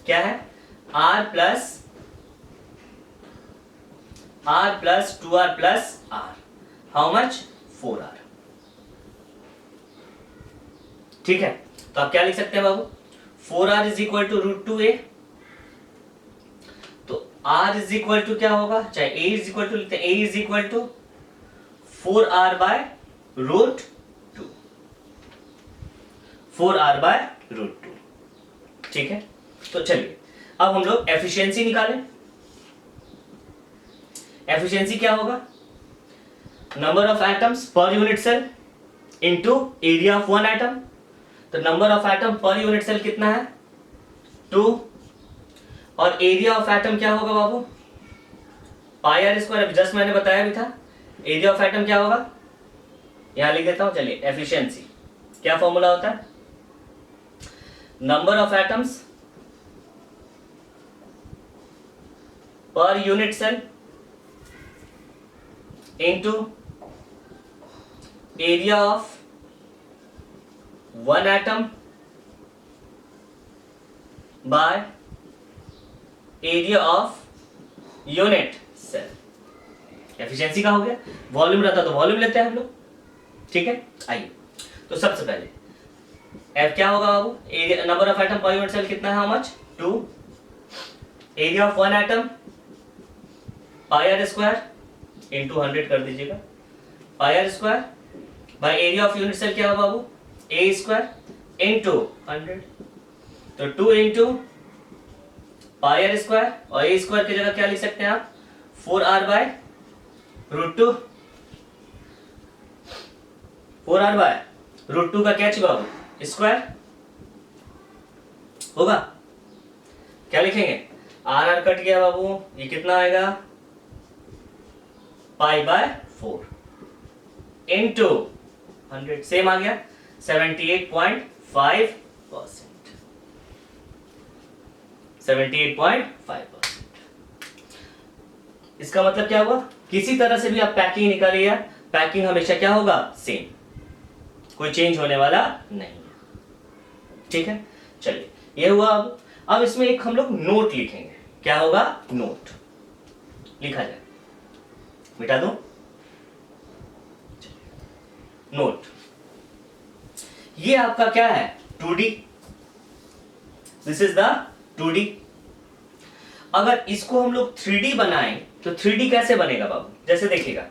S1: क्या है, R plus 2R plus R, how much, 4R, ठीक है। तो आप क्या लिख सकते हैं बाबू, 4R is equal to √2a, R is equal to क्या होगा, चाहे A इज इक्वल टू लिखते हैं, A is equal to 4R by root 2, 4R by root 2। ठीक है, तो चलिए अब हम लोग एफिशिएंसी निकालें। एफिशिएंसी क्या होगा, number of atoms per unit cell into area of one atom. तो number of atom per unit cell कितना है, 2, और एरिया ऑफ एटम क्या होगा बाबू, पाई आर स्क्वायर। जस्ट मैंने बताया भी था, एरिया ऑफ एटम क्या होगा, यहां लिख देता हूं। चलिए एफिशिएंसी क्या फॉर्मूला होता है, number of atoms per unit cell into area of one atom by area of unit cell. Efficiency का हो गया। वॉल्यूम रहता तो वॉल्यूम लेते हैं हम लोग। ठीक है, आइए तो सबसे पहले एफ क्या होगा बाबू, area number of atom per unit cell कितना है, how much, 2, area of one atom pi are square into 100 कर दीजिएगा, pi are square by area of unit cell क्या होगा बाबू, ए स्क्वायर इंटू 100। तो 2 इंटू पाई आर स्क्वायर, और ए square की जगह क्या लिख सकते हैं आप, 4R by root 2, 4R by root 2 का क्या चाहिए बाबू, स्क्वायर होगा। क्या लिखेंगे, आर आर कट गया बाबू, ये कितना आएगा, पाई बाय 4 इंटू 100, सेम आ गया 78.5%, 78.5%। इसका मतलब क्या हुआ, किसी तरह से भी आप पैकिंग निकालिए, पैकिंग हमेशा क्या होगा, सेम, कोई चेंज होने वाला नहीं है। ठीक है, चलिए ये हुआ। अब इसमें एक हम लोग नोट लिखेंगे। क्या होगा, नोट लिखा जाए, मिटा दो नोट। ये आपका क्या है, 2D, this is the 2D। अगर इसको हम लोग 3D बनाएं तो 3D कैसे बनेगा बाबू, जैसे देखिएगा,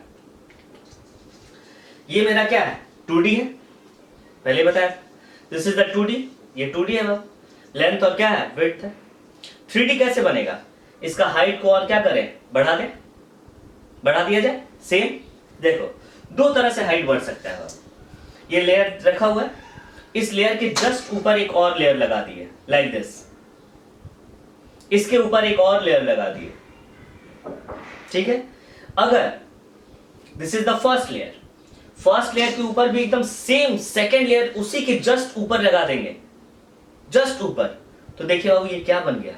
S1: ये मेरा क्या है, 2D है, पहले बताया, दिस इज द 2D, ये 2D है बाबू, लेंथ और क्या है, विड्थ है। 3D कैसे बनेगा, इसका हाइट को और क्या करें, बढ़ा दें, बढ़ा दिया जाए, सेम। देखो दो तरह से हाइट बढ़ सकता है बाबू। ये लेयर रखा हुआ है, इस लेयर के जस्ट ऊपर एक और लेयर लगा दी है, लाइक दिस, इसके ऊपर एक और लेयर लगा दी है। ठीक है, अगर this is the first layer, first layer के ऊपर भी एकदम सेम सेकेंड लेयर उसी के जस्ट ऊपर लगा देंगे, जस्ट ऊपर, तो देखिए बाबू ये क्या बन गया,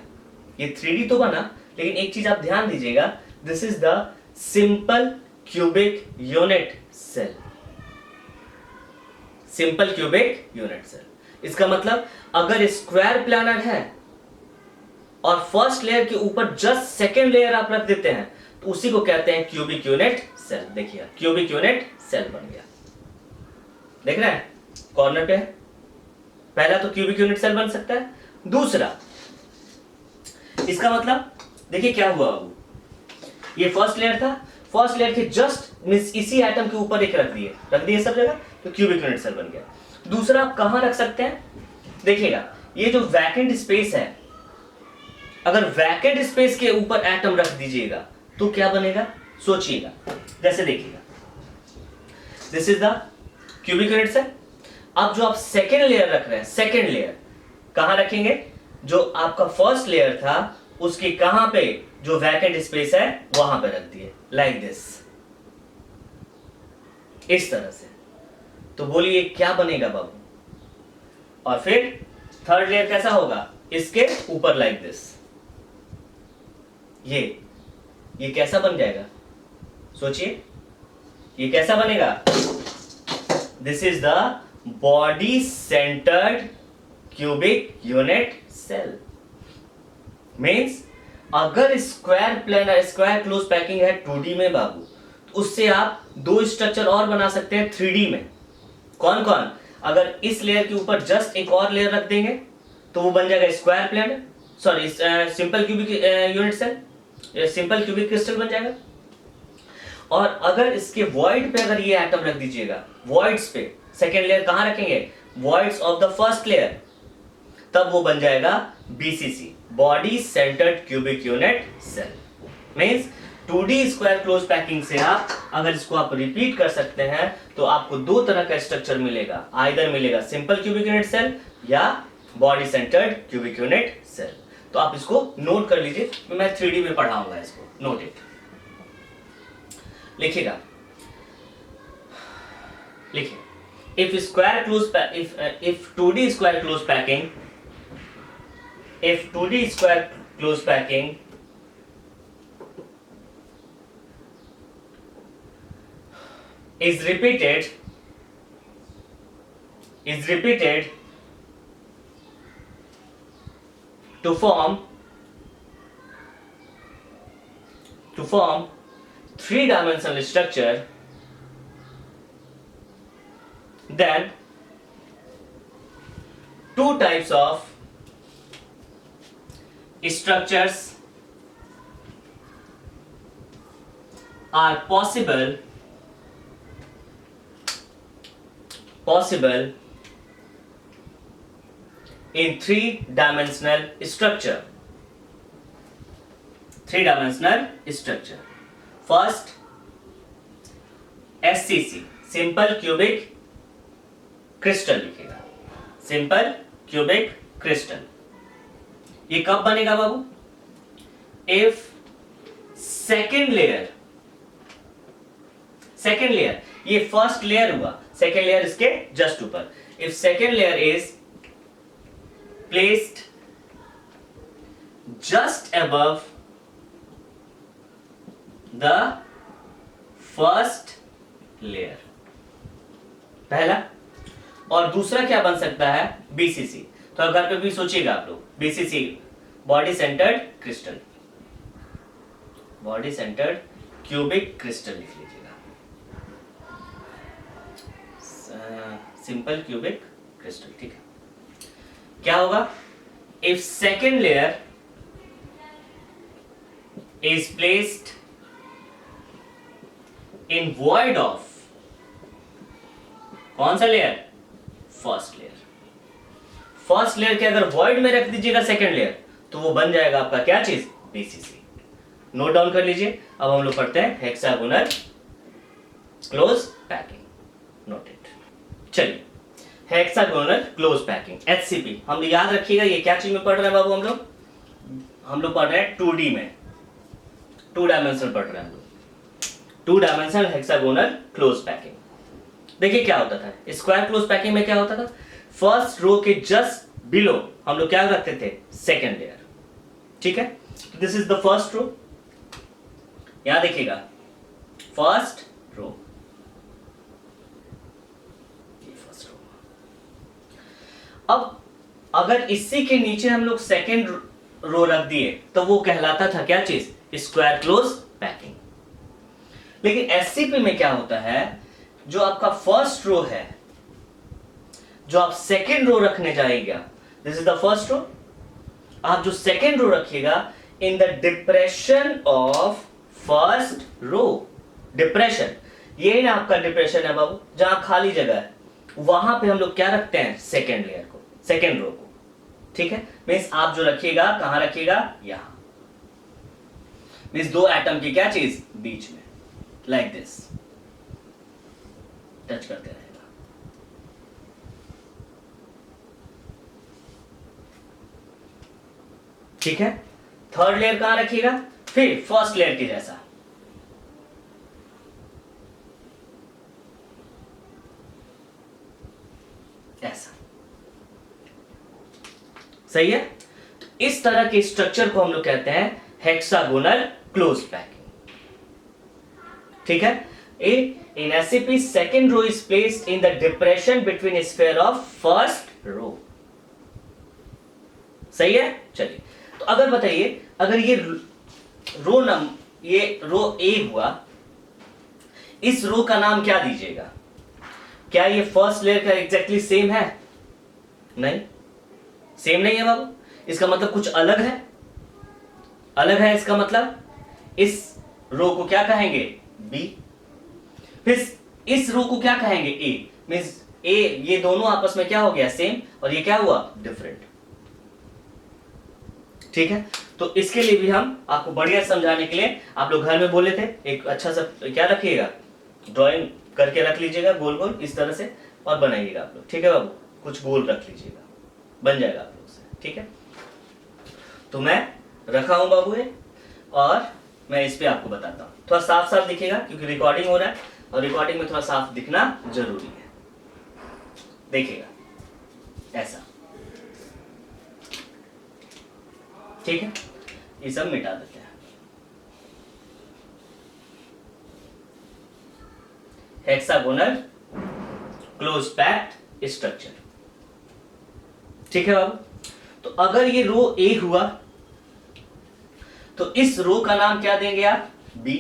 S1: ये 3D तो बना, लेकिन एक चीज आप ध्यान दीजिएगा, this is the simple cubic unit cell, simple cubic unit cell. इसका मतलब अगर स्क्वायर प्लानर है और फर्स्ट लेयर के ऊपर जस्ट सेकेंड लेयर आप रख देते हैं, तो उसी को कहते हैं क्यूबिक यूनिट सेल। देखिए क्यूबिक यूनिट सेल बन गया, देख रहे हैं, कॉर्नर पे है। पहला तो क्यूबिक यूनिट सेल बन सकता है, दूसरा इसका मतलब देखिए क्या हुआ बाबू, ये फर्स्ट लेयर था, फर्स्ट लेयर के जस्ट इसी एटम के ऊपर एक रख दिए सब जगह, तो क्यूबिक यूनिट सेल बन गया। दूसरा आप कहां रख सकते हैं, देखिएगा ये जो वैकेंट स्पेस है, अगर वैकेंट स्पेस के ऊपर एटम रख दीजिएगा तो क्या बनेगा, सोचिएगा, जैसे देखिएगा, this is the cubic unit cell. अब जो आप सेकेंड लेयर रख रहे हैं, सेकेंड लेयर कहां रखेंगे, जो आपका फर्स्ट लेयर था उसके कहां पे जो वैकेंट स्पेस है वहां पे रख दिए, लाइक दिस, इस तरह से। तो बोलिए क्या बनेगा बाबू, और फिर थर्ड लेयर कैसा होगा, इसके ऊपर लाइक दिस, ये कैसा बन जाएगा, सोचिए ये कैसा बनेगा, this is the body centred cubic unit cell. Means अगर स्क्वायर क्लोज पैकिंग है 2D में बाबू, तो उससे आप दो स्ट्रक्चर और बना सकते हैं 3D में। कौन कौन, अगर इस लेयर के ऊपर जस्ट एक और लेयर रख देंगे तो वो बन जाएगा square plane, sorry simple cubic unit cell, ये सिंपल क्यूबिक क्रिस्टल बन जाएगा। और अगर इसके वॉइड पे अगर ये एटम रख दीजिएगा, वॉइड्स पे, सेकेंड लेयर कहां रखेंगे, voids of the first layer, तब वो बन जाएगा BCC, body centred cubic unit cell. Means 2D square close packing से आप अगर इसको आप रिपीट कर सकते हैं तो आपको दो तरह का स्ट्रक्चर मिलेगा, आइदर मिलेगा सिंपल क्यूबिक यूनिट सेल या body centred cubic unit cell. तो आप इसको नोट कर लीजिए, मैं 3D में पढ़ाऊंगा इसको, नोट इट। लिखिएगा, लिखिए, if square close if 2D square close packing, if 2D square close packing is repeated to form three-dimensional structure, then two types of structures are possible in three-dimensional structure. First, SCC, simple cubic crystal लिखेगा, simple cubic crystal। ये कब बनेगा बाबू, if second layer, ये first layer हुआ, second layer इसके just ऊपर, if second layer is placed just above the first layer, पहला। और दूसरा क्या बन सकता है, बीसीसी। तो अगर पे भी सोचिएगा आप लोग, BCC body centred crystal, body centred cubic crystal लिख लीजिएगा, सिंपल क्यूबिक क्रिस्टल। ठीक है, क्या होगा, if second layer is placed in void of, कौन सा layer, first layer. First layer के अगर वॉइड में रख दीजिएगा सेकेंड लेयर, तो वो बन जाएगा आपका क्या चीज, बीसीसी। नोट डाउन कर लीजिए। अब हम लोग पढ़ते हैं hexagonal close packing, note it. चलिए, हेक्सागोनल क्लोज पैकिंग, HCP। हम याद रखिएगा ये क्या चीज में पढ़ रहे हैं बाबू, हम लोग पढ़ रहे हैं 2D में, 2 डायमेंशनल पढ़ रहे हैं हम लोग, 2 डायमेंशनल हेक्सागोनल क्लोज पैकिंग। देखिए क्या होता था स्क्वायर क्लोज पैकिंग में, क्या होता था, फर्स्ट रो के जस्ट बिलो हम लोग क्या रखते थे, सेकेंड लेयर। ठीक है, this is the first row, यहां देखिएगा फर्स्ट रो, अब अगर इसी के नीचे हम लोग सेकेंड रो रख दिए तो वो कहलाता था क्या चीज, स्क्वायर क्लोज पैकिंग। लेकिन एससीपी में क्या होता है, जो आपका फर्स्ट रो है, जो आप सेकेंड रो रखने जाएगा, this is the first row, आप जो सेकेंड रो रखिएगा in the depression of first row, depression, ये ना आपका डिप्रेशन है बाबू, जहां खाली जगह है, वहां पे हम लोग क्या रखते हैं, सेकेंड लेयर को, सेकेंड रो को। ठीक है, मींस आप जो रखिएगा कहां रखिएगा, यहां, मींस दो एटम की क्या चीज बीच में, लाइक दिस, टच करते रहेगा। ठीक है, थर्ड लेयर कहां रखिएगा, फिर फर्स्ट लेयर के जैसा, ऐसा, सही है। तो इस तरह के स्ट्रक्चर को हम लोग कहते हैं हेक्सागोनल क्लोज पैकिंग। ठीक है, in SCP second row is placed in the depression between sphere of first row। सही है। चलिए, तो अगर बताइए, अगर ये रो ये रो ए हुआ, इस रो का नाम क्या दीजिएगा, क्या ये फर्स्ट लेयर का एग्जैक्टली सेम है, नहीं, सेम नहीं है बाबू, इसका मतलब कुछ अलग है, अलग है इसका मतलब, इस रो को क्या कहेंगे, बी। फिर इस रो को क्या कहेंगे, ए। मींस ए, ये दोनों आपस में क्या हो गया, सेम, और ये क्या हुआ, डिफरेंट। ठीक है, तो इसके लिए भी हम आपको बढ़िया समझाने के लिए आप लोग घर में बोले थे, एक अच्छा सा क्या रखिएगा, ड्राइंग करके रख लीजिएगा गोल गोल इस तरह से, और बनाइएगा आप लोग। ठीक है बाबू, कुछ गोल रख लीजिएगा, बन जाएगा आप लोग से। ठीक है, तो मैं रखा हूं बाबू ये, और मैं इस पे आपको बताता हूँ। थोड़ा साफ साफ दिखेगा क्योंकि रिकॉर्डिंग हो रहा है, और रिकॉर्डिंग में थोड़ा साफ दिखना जरूरी है। देखिएगा ऐसा, ठीक है, ये सब मिटा देते हैं। Hexagonal close packed structure. ठीक है बाबू, तो अगर ये रो ए हुआ तो इस रो का नाम क्या देंगे आप, बी।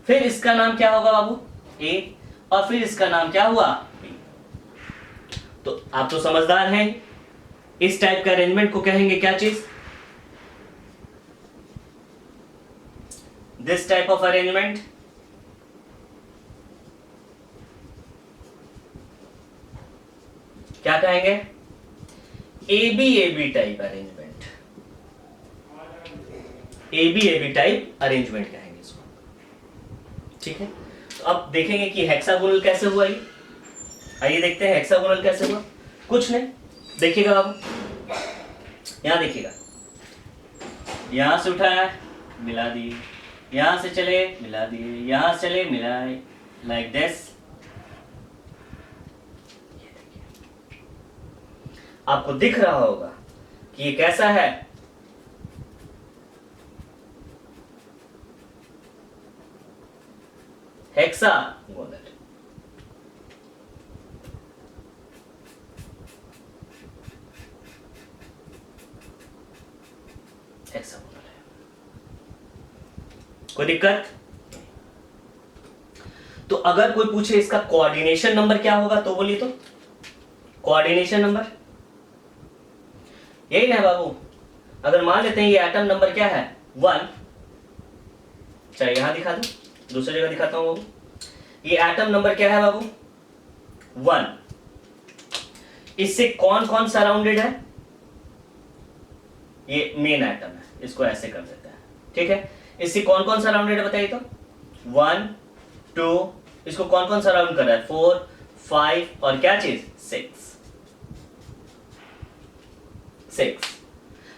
S1: फिर इसका नाम क्या होगा बाबू, ए, और फिर इसका नाम क्या हुआ, बी। तो आप तो समझदार हैं, इस टाइप का अरेंजमेंट को कहेंगे क्या चीज, दिस टाइप ऑफ अरेंजमेंट क्या कहेंगे, AB type arrangement, AB type arrangement कहेंगे इसको। ठीक है, तो अब देखेंगे कि हेक्सागोनल कैसे हुआ ये। आइए देखते हैं हेक्सागोनल कैसे हुआ। कुछ नहीं, देखिएगा बाबू, यहां देखिएगा, यहां से उठाया मिला दिए, यहां से चले मिला दिए, यहां से चले मिलाए, लाइक दिस। आपको दिख रहा होगा कि ये कैसा है, हेक्सागोनल। हेक्सागोनल है, कोई दिक्कत। तो अगर कोई पूछे इसका कोऑर्डिनेशन नंबर क्या होगा तो बोलिए, तो कोऑर्डिनेशन नंबर यही ना बाबू। अगर मान लेते हैं ये एटम नंबर क्या है, 1, चाहे यहां दिखा दो, दूसरी जगह दिखाता हूं बाबू। ये एटम नंबर क्या है बाबू, 1। इससे कौन कौन सराउंडेड है, ये मेन एटम है, इसको ऐसे कर देते हैं। ठीक है, इससे कौन कौन सराउंडेड है बताइए तो, 1 2, इसको कौन कौन सराउंड कर रहा है, 4 5, और क्या चीज, 6।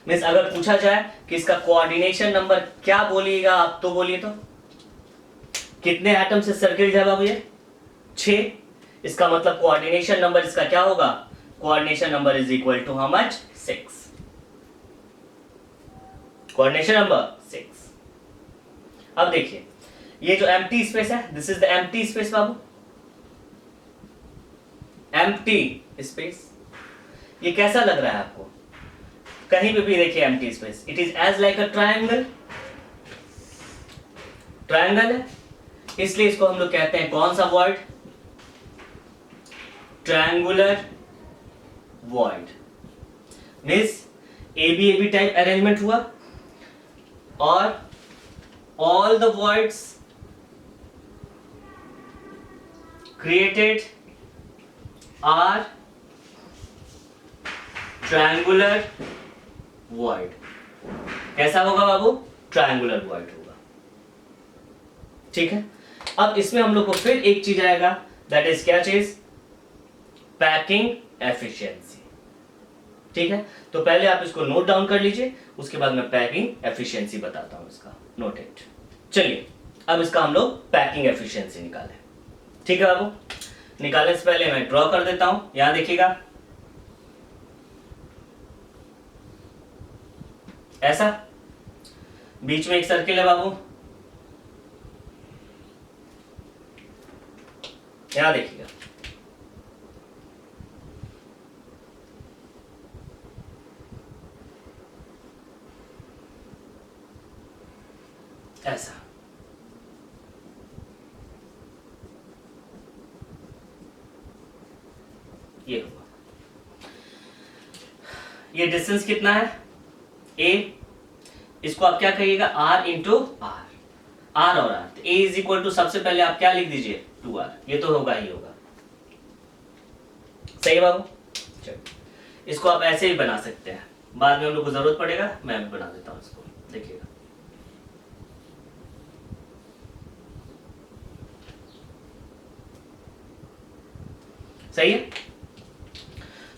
S1: मीन्स अगर पूछा जाए कि इसका कोऑर्डिनेशन नंबर क्या बोलिएगा आप, तो बोलिए तो कितने एटम से सर्किल्ड है बाबू, ये 6। इसका मतलब कोऑर्डिनेशन नंबर इसका क्या होगा, coordination number is equal to how much, 6। Coordination number 6। अब देखिए ये जो एम्प्टी स्पेस है, this is the empty space बाबू, एम्प्टी स्पेस। ये कैसा लग रहा है आपको, कहीं पे भी देखिए empty space, it is as like a triangle. Triangle है, इसलिए इसको हम लोग कहते हैं कौन सा void, triangular void. Means AB type arrangement हुआ, और all the voids created are triangular void। कैसा होगा बाबू, ट्रायंगुलर वॉइड होगा। ठीक है, अब इसमें हम लोग को फिर एक चीज आएगा, दैट इज क्या चीज, पैकिंग एफिशिएंसी। ठीक है, तो पहले आप इसको नोट डाउन कर लीजिए, उसके बाद मैं पैकिंग एफिशिएंसी बताता हूं इसका, नोट इट। चलिए अब इसका हम लोग पैकिंग एफिशिएंसी निकालें। ठीक है बाबू, निकालने से पहले मैं ड्रॉ कर देता हूं, यहां देखिएगा ऐसा, बीच में एक सर्किल है बाबू, यहां देखिएगा ऐसा। ये हुआ, ये डिस्टेंस कितना है, ए, इसको आप क्या कहिएगा, r इंटू आर, आर और R. a is equal to सबसे पहले आप क्या लिख दीजिए 2r, ये तो होगा ही होगा। सही है बाबू। चलो इसको आप ऐसे ही बना सकते हैं, बाद में हम लोग को जरूरत पड़ेगा, मैं भी बना देता हूं इसको, देखिएगा। सही है।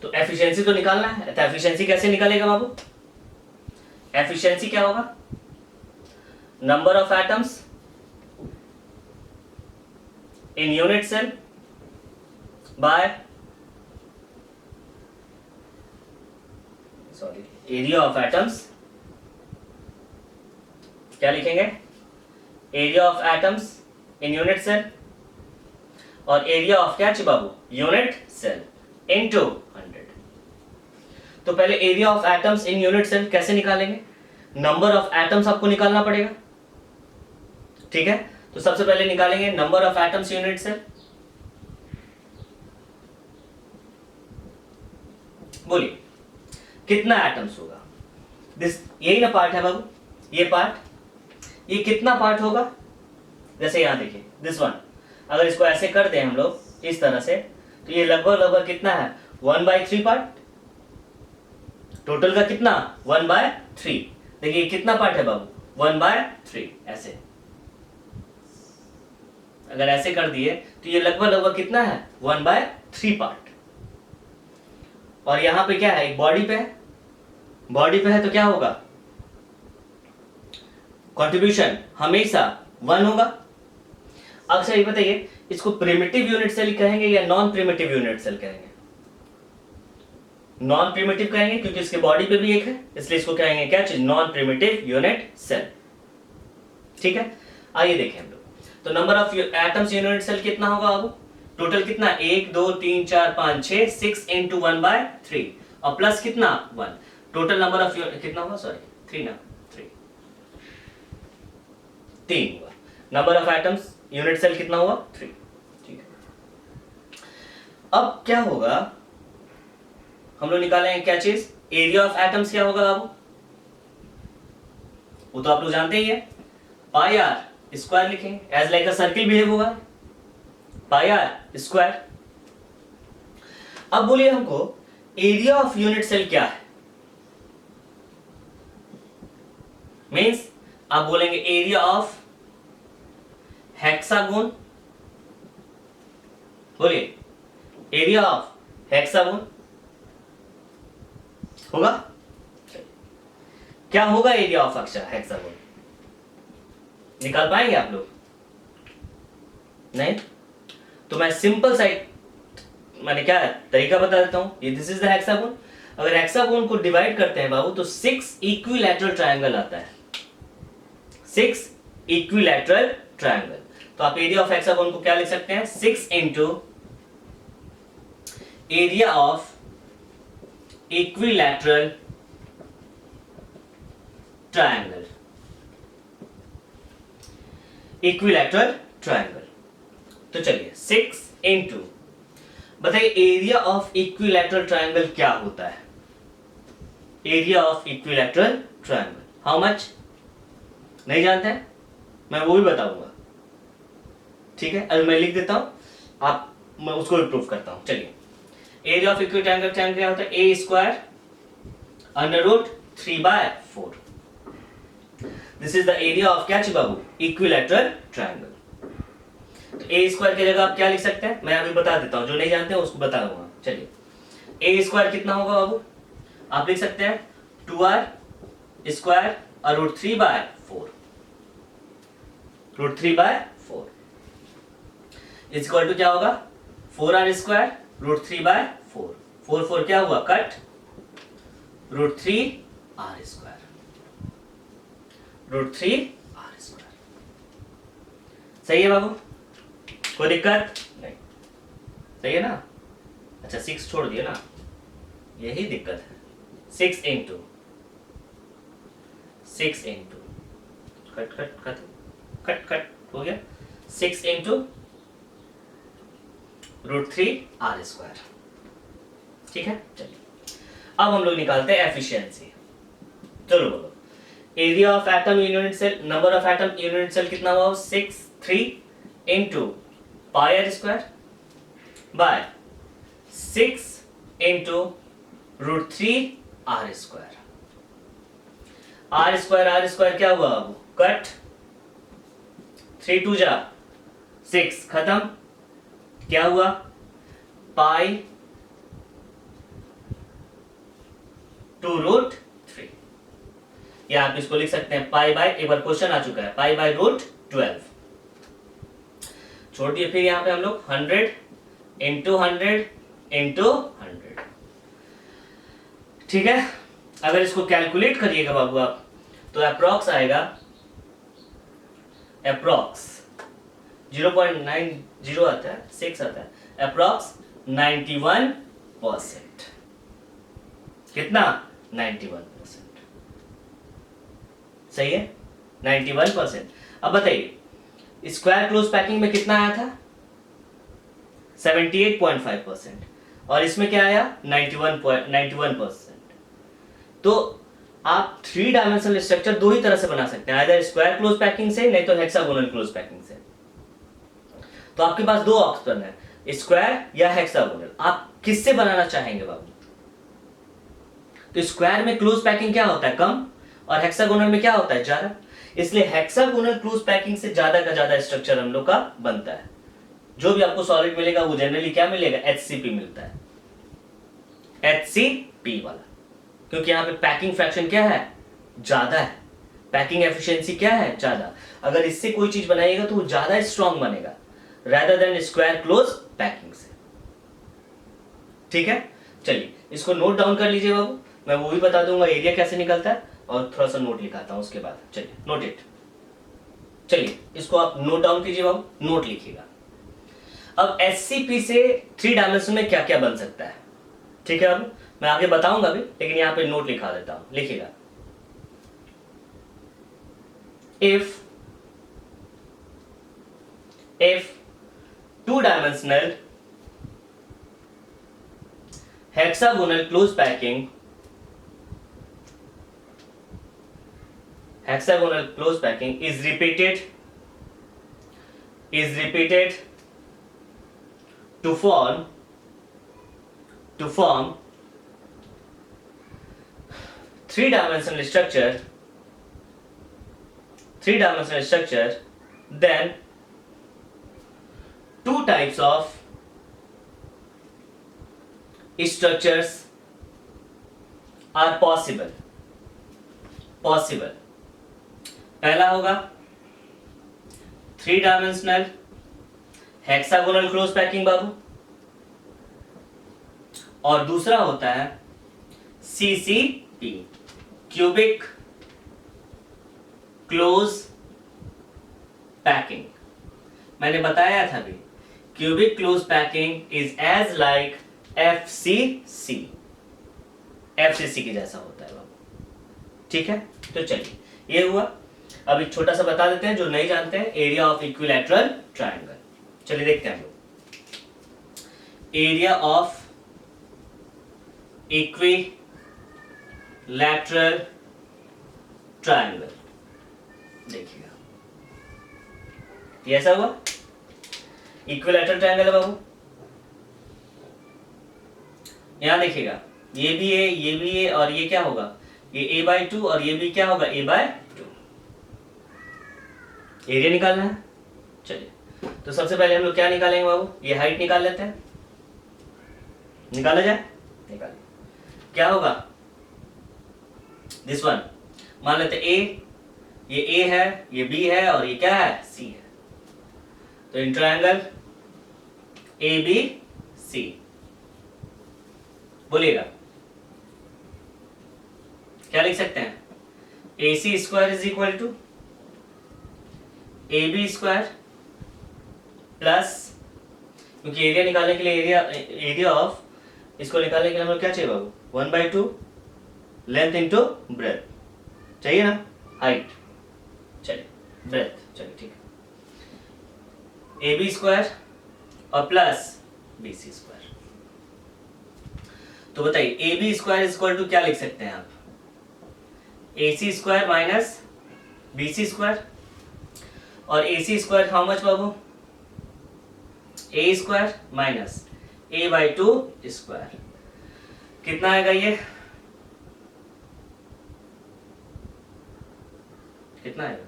S1: तो एफिशिएंसी तो निकालना है, तो एफिशिएंसी कैसे निकालेगा बाबू? एफिशिएंसी क्या होगा, number of atoms in unit cell by area of atoms, क्या लिखेंगे, area of atoms in unit cell और एरिया ऑफ क्या बाबू, यूनिट सेल इनटू 100। तो पहले area of atoms in unit cell कैसे निकालेंगे, नंबर ऑफ एटम्स आपको निकालना पड़ेगा, ठीक है। तो सबसे पहले निकालेंगे number of atoms unit cell, बोलिए कितना एटम्स होगा, दिस यही ना पार्ट है बाबू, ये पार्ट, ये कितना पार्ट होगा, जैसे यहां देखिए दिस वन, अगर इसको ऐसे कर दें हम लोग इस तरह से, तो ये लगभग लगभग कितना है 1/3 पार्ट, टोटल का कितना 1/3। देखिए कितना पार्ट है बाबू 1/3, ऐसे अगर ऐसे कर दिए तो ये लगभग लगभग कितना है 1/3 पार्ट। और यहां पे क्या है, एक बॉडी पे है, बॉडी पे है तो क्या होगा, कंट्रीब्यूशन हमेशा 1 होगा। अब सही बताइए, इसको प्रिमिटिव यूनिट सेल कहेंगे या नॉन प्रिमिटिव यूनिट सेल कहेंगे? नॉन प्रिमिटिव कहेंगे क्योंकि इसके बॉडी पे भी एक है, इसलिए इसको कहेंगे क्या चीज, नॉन प्रिमिटिव यूनिट सेल। ठीक है, आइए देखें हम लोग। तो number of atoms unit cell कितना होगा बाबू, टोटल कितना 1 2 3 4 5 6, 6 इंटू 1/3 और प्लस कितना 1, टोटल नंबर ऑफ कितना होगा, सॉरी 3 ना, 3 हुआ। Number of atoms unit cell कितना हुआ 3। ठीक है, अब क्या होगा, हम लोग निकालेंगे क्या चीज, एरिया ऑफ एटम्स क्या होगा बाबू, वो तो आप लोग जानते ही है, पाई आर स्क्वायर लिखेंगे, as like a circle behave होगा, पाई आर स्क्वायर। अब बोलिए हमको एरिया ऑफ यूनिट सेल क्या है, मीन्स आप बोलेंगे एरिया ऑफ हेक्सागोन, बोलिए एरिया ऑफ हेक्सागोन होगा, क्या होगा एरिया ऑफ हेक्सागोन, निकाल पाएंगे आप लोग? नहीं, तो मैं सिंपल सा मैंने क्या तरीका बता देता हूं, ये दिस इज द हेक्सागोन। अगर हेक्सागोन को डिवाइड करते हैं बाबू तो 6 इक्विलैटरल ट्रायंगल आता है, 6 इक्विलैटरल ट्रायंगल। तो आप एरिया ऑफ हेक्सागोन को क्या लिख सकते हैं, 6 into area of equilateral triangle, equilateral triangle. तो चलिए 6 इंटू, बताइए एरिया ऑफ इक्विलैटरल ट्रायंगल क्या होता है, area of equilateral triangle how much, नहीं जानते हैं, मैं वो भी बताऊंगा। ठीक है, अभी मैं लिख देता हूं, मैं उसको भी प्रूफ करता हूं। चलिए, एरिया ऑफ इक्विलैटरल ट्रायंगल क्या होता है, A square under root 3/4, this is the area of क्या बाबू, इक्विलैटरल ट्रायंगल। तो ए स्क्वायर की जगह आप क्या लिख सकते हैं, मैं अभी बता देता हूं, जो नहीं जानते हैं उसको बता दूंगा। चलिए, ए स्क्वायर कितना होगा बाबू, आप लिख सकते हैं 2r स्क्वायर और root 3/4, root 3/4 is equal to क्या होगा 4r स्क्वायर रूट 3/4, 4 क्या हुआ cut, root 3r square, root 3r square. सही है बाबू, कोई दिक्कत नहीं, सही है ना? अच्छा 6 छोड़ दिया ना, यही दिक्कत है। 6 into cut cut cut cut cut हो गया, 6 इंटू रूट 3r स्क्वायर। ठीक है, चलिए अब हम लोग निकालते हैं एफिशिएंसी। चलो बोलो, area of atom in unit cell, number of atom in unit cell कितना हुआ? 6 3 into pi are square by 6 into √3 R square. R square क्या हुआ? अब कट 3 2 जा 6 खत्म, क्या हुआ? पाई 2√3, या आप इसको लिख सकते हैं पाई बाय, एक बार क्वेश्चन आ चुका है, पाई बाय √12 छोड़ दिए। फिर यहां पे हम लोग 100 इंटू 100 इंटू 100, ठीक है। अगर इसको कैलकुलेट करिएगा बाबू आप, तो अप्रॉक्स आएगा, अप्रॉक्स 0.90 आता है, 6 आता है, अप्रॉक्स 91%। कितना? 91%, सही है, 91%। अब बताइए स्क्वायर क्लोज पैकिंग में कितना आया था? 78.5%, और इसमें क्या आया? 91%। तो आप 3 डायमेंशनल स्ट्रक्चर दो ही तरह से बना सकते हैं, आइदर स्क्वायर क्लोज पैकिंग से, नहीं तो हेक्सागोनल क्लोज पैकिंग से। तो आपके पास दो ऑप्शन है, स्क्वायर या हेक्सागोनल, आप किससे बनाना चाहेंगे बाबू? तो स्क्वायर में क्लोज पैकिंग क्या होता है? कम, और हेक्सागोनल में क्या होता है? ज्यादा। इसलिए हेक्सागोनल क्लोज पैकिंग से ज्यादा का ज्यादा स्ट्रक्चर हम लोग का बनता है। जो भी आपको सॉलिड मिलेगा वो जनरली क्या मिलेगा? HCP मिलता है, HCP वाला, क्योंकि यहां पे पैकिंग फ्रैक्शन क्या है? ज्यादा है, पैकिंग एफिशिएंसी क्या है? ज्यादा। अगर इससे कोई चीज बनाइएगा तो वो ज्यादा स्ट्रांग बनेगा rather than square close packing से, ठीक है। चलिए इसको नोट डाउन कर लीजिए बाबू, मैं वो भी बता दूंगा एरिया कैसे निकलता है, और थोड़ा सा नोट लिखाता हूं उसके बाद। चलिए नोट इट, चलिए इसको आप नोट डाउन कीजिए बाबू, नोट लिखिएगा। अब HCP से 3 डायमेंशन में क्या क्या बन सकता है, ठीक है। अब मैं आगे बताऊंगा भी, लेकिन यहां पे नोट लिखा देता हूं, लिखिएगा। if 2-dimensional hexagonal close packing is repeated to form 3-dimensional structure, then 2 types of structures are possible। पहला होगा 3-dimensional हेक्सागोनल क्लोज पैकिंग बाबू, और दूसरा होता है CCP क्यूबिक क्लोज पैकिंग। मैंने बताया था भी, cubic close packing is as like FCC के जैसा होता है बाबू, ठीक है। तो चलिए ये हुआ। अब एक छोटा सा बता देते हैं जो नहीं जानते हैं, एरिया ऑफ इक्विलैटरल ट्रायंगल। चलिए देखते हैं हम लोग, एरिया ऑफ इक्विलैटरल ट्रायंगल, देखिएगा ये ऐसा हुआ, इक्विलैटरल ट्रायंगल है बाबू। यहां देखिएगा, ये भी है, ये भी है, और ये क्या होगा? ये a/2, और ये भी क्या होगा? a/2। एरिया निकालना है। चलिए तो सबसे पहले हम लोग क्या निकालेंगे बाबू? ये हाइट निकाल लेते हैं, निकाला जाए, निकालिए। क्या होगा? दिस वन मान लेते A, ये A है, ये B है, और ये क्या है? C है। तो इन ट्रायंगल ABC बोलिएगा, क्या लिख सकते हैं? AC square is equal to AB square plus, क्योंकि एरिया निकालने के लिए एरिया ऑफ, इसको निकालने के लिए हम लोग क्या चाहिए बाबू? 1/2 लेंथ इंटू ब्रेथ चाहिए ना, हाइट, चलिए ब्रेथ, चलिए ठीक है, AB स्क्वायर और प्लस BC स्क्वायर। तो बताइए AB स्क्वायर इक्वल टू क्या लिख सकते हैं आप? AC square minus BC square, और AC square how much Babu, A square minus A/2 square, कितना आएगा ये, कितना आएगा,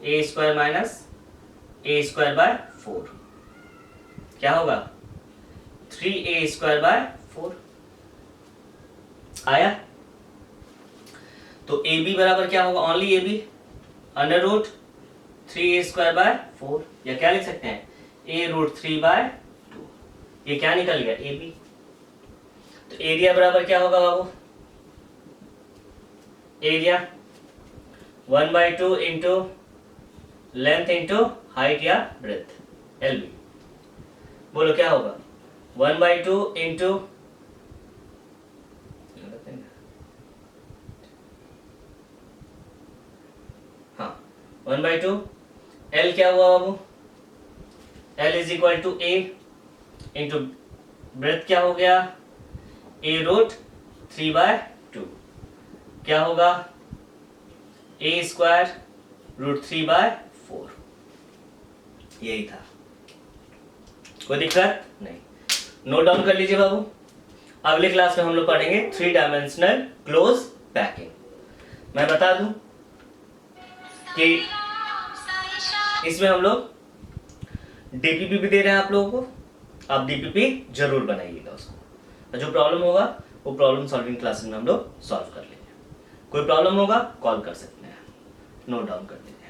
S1: A square minus A square by 4, क्या होगा 3A स्क्वायर बाय 4 आया। तो AB बराबर क्या होगा, only AB under root 3A square by 4, या क्या लिख सकते हैं A√3/2, ये क्या निकल गया AB। तो एरिया बराबर क्या होगा बाबू, area 1/2 into length into height या ब्रेथ LB, बोलो क्या होगा 1/2 इंटू, हाँ 1/2, L क्या हुआ बाबू, L is equal to A into breadth क्या हो गया A√3/2, क्या होगा A स्क्वायर √3/4, यही था, कोई दिक्कत नहीं, नोट डाउन कर लीजिए बाबू। अगले क्लास में हम लोग पढ़ेंगे 3 डायमेंशनल क्लोज पैकिंग। मैं बता दूं कि इसमें हम लोग DPP भी दे रहे हैं आप लोगों को, आप DPP जरूर बनाइएगा उसको, जो प्रॉब्लम होगा वो प्रॉब्लम सॉल्विंग क्लासेस में हम लोग सॉल्व कर लेंगे। कोई प्रॉब्लम होगा कॉल कर सकते हैं, नोट डाउन कर लीजिए।